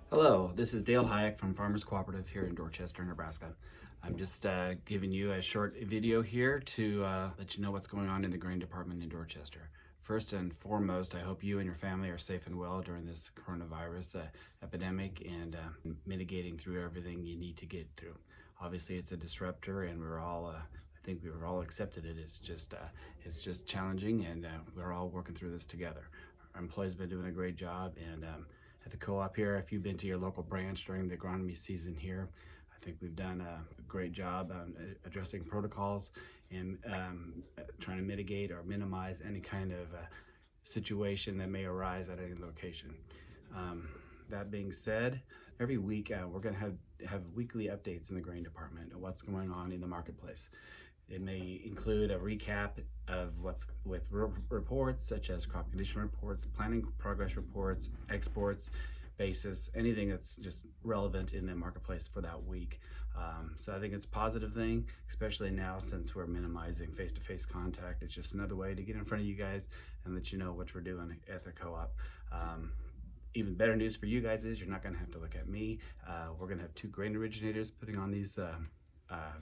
Hello, this is Dale Hayek from Farmers Cooperative here in Dorchester, Nebraska. I'm just giving you a short video here to let you know what's going on in the grain department in Dorchester. First and foremost, I hope you and your family are safe and well during this coronavirus epidemic and mitigating through everything you need to get through. Obviously, it's a disruptor, and we're all I think we've all accepted it. It's just challenging, and we're all working through this together. Our employees have been doing a great job, and at the co-op here, if you've been to your local branch during the agronomy season here, I think we've done a great job on addressing protocols and trying to mitigate or minimize any kind of situation that may arise at any location. That being said, every week we're going to have weekly updates in the grain department of what's going on in the marketplace. It may include a recap of what's with reports such as crop condition reports, planting progress reports, exports, basis, anything that's just relevant in the marketplace for that week. So I think it's a positive thing, especially now since we're minimizing face-to-face contact. It's just another way to get in front of you guys and let you know what we're doing at the co-op. Even better news for you guys is you're not going to have to look at me. We're going to have two grain originators putting on these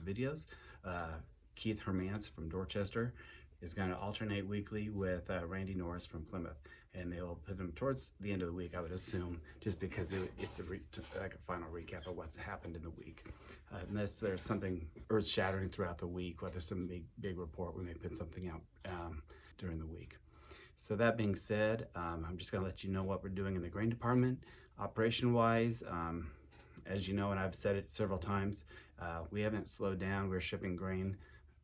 videos. Keith Hermance from Dorchester is going to alternate weekly with Randy Norris from Plymouth, and they'll put them towards the end of the week, I would assume, just because it's like a final recap of what's happened in the week. Unless there's something earth-shattering throughout the week, whether some big report, we may put something out during the week. So that being said, I'm just going to let you know what we're doing in the grain department. Operation-wise, as you know, and I've said it several times, we haven't slowed down. We're shipping grain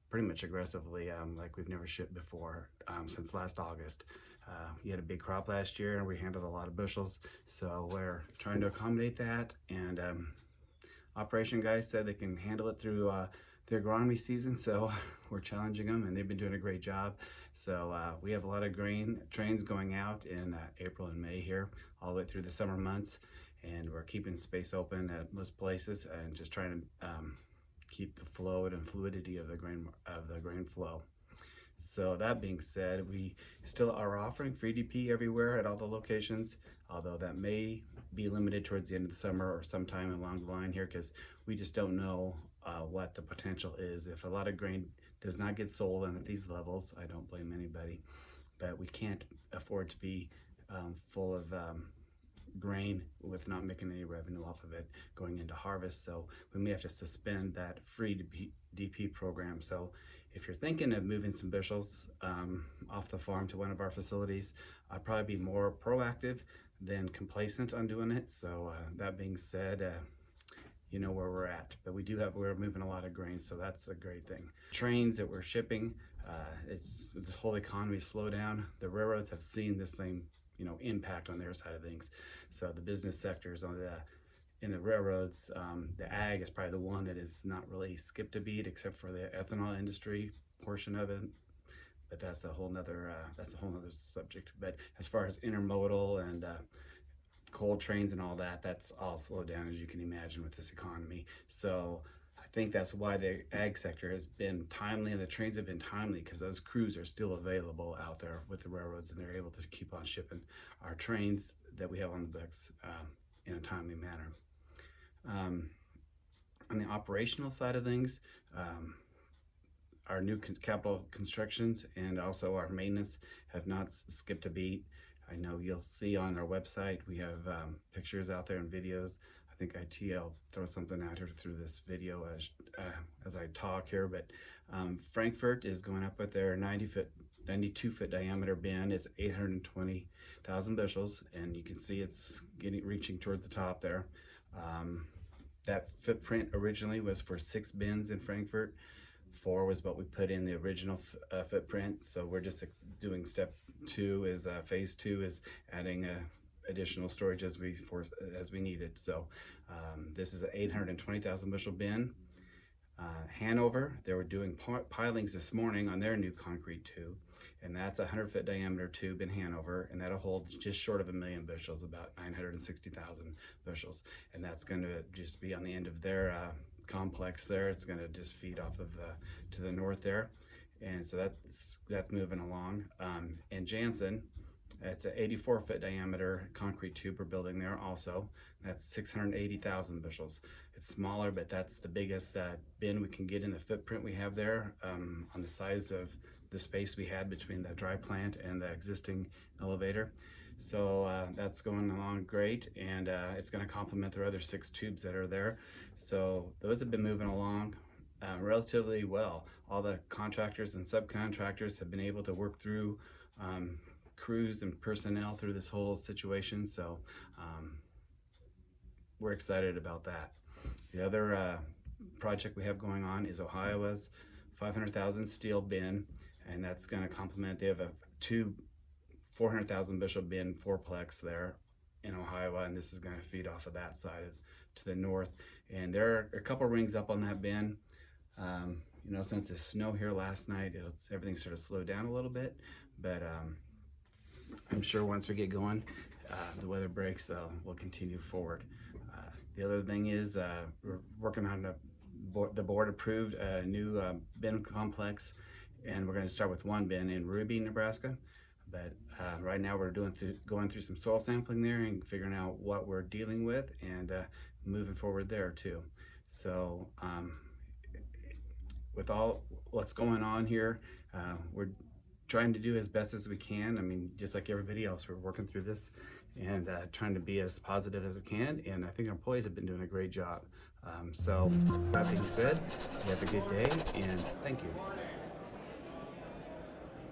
pretty much aggressively, like we've never shipped before since last August. We had a big crop last year and we handled a lot of bushels, so we're trying to accommodate that, and operation guys said they can handle it through their agronomy season, so we're challenging them, and they've been doing a great job. So we have a lot of grain trains going out in April and May here, all the way through the summer months, and we're keeping space open at most places and just trying to keep the flow and fluidity of the grain flow. So that being said, we still are offering free DP everywhere at all the locations, although that may be limited towards the end of the summer or sometime along the line here, because we just don't know what the potential is. If a lot of grain does not get sold, and at these levels, I don't blame anybody, but we can't afford to be full of grain with not making any revenue off of it going into harvest. So we may have to suspend that free DP program. So if you're thinking of moving some bushels off the farm to one of our facilities, I'd probably be more proactive than complacent on doing it. So that being said, you know where we're at, but we're moving a lot of grain, so that's a great thing. Trains that we're shipping, it's this whole economy slow down. The railroads have seen the same impact on their side of things. So the business sectors in the railroads, the ag is probably the one that is not really skipped a beat, except for the ethanol industry portion of it. But that's a whole nother subject. But as far as intermodal and coal trains and all that, that's all slowed down, as you can imagine, with this economy. So I think that's why the ag sector has been timely, and the trains have been timely, because those crews are still available out there with the railroads, and they're able to keep on shipping our trains that we have on the books in a timely manner. On the operational side of things, our new capital constructions and also our maintenance have not skipped a beat. I know you'll see on our website we have pictures out there and videos. I think I'll throw something out here through this video as I talk here, but Frankfurt is going up with their 92-foot diameter bin. It's 820,000 bushels, and you can see it's reaching towards the top there. That footprint originally was for 6 bins in Frankfurt. 4 was what we put in the original footprint, so we're just doing step 2 is phase 2 is adding additional storage as we need it. So this is an 820,000 bushel bin. Hanover, they were doing pilings this morning on their new concrete tube, and that's a 100-foot diameter tube in Hanover, and that'll hold just short of 1 million bushels, about 960,000 bushels, and that's going to just be on the end of their complex there. It's going to just feed off of to the north there. and so that's moving along. And Jansen, it's an 84-foot diameter concrete tube we're building there also. That's 680,000 bushels. It's smaller, but that's the biggest bin we can get in the footprint we have there, on the size of the space we had between the dry plant and the existing elevator. So that's going along great, and it's going to complement their other 6 tubes that are there. So those have been moving along relatively well. All the contractors and subcontractors have been able to work through crews and personnel through this whole situation, so we're excited about that. The other project we have going on is Ohio's 500,000 steel bin, and that's going to complement. They have two 400,000 bushel bin fourplex there in Ohio, and this is going to feed off of that side to the north. And there are a couple rings up on that bin. You know, since the snow here last night, everything sort of slowed down a little bit, but I'm sure once we get going, the weather breaks, we'll continue forward. The other thing is we're working on the board approved a new bin complex, and we're going to start with one bin in Ruby, Nebraska. But right now we're going through some soil sampling there and figuring out what we're dealing with, and moving forward there too. So with all what's going on here, we're trying to do as best as we can. I mean, just like everybody else, we're working through this and trying to be as positive as we can, and I think our employees have been doing a great job. So that being said, you have a good day, and thank you.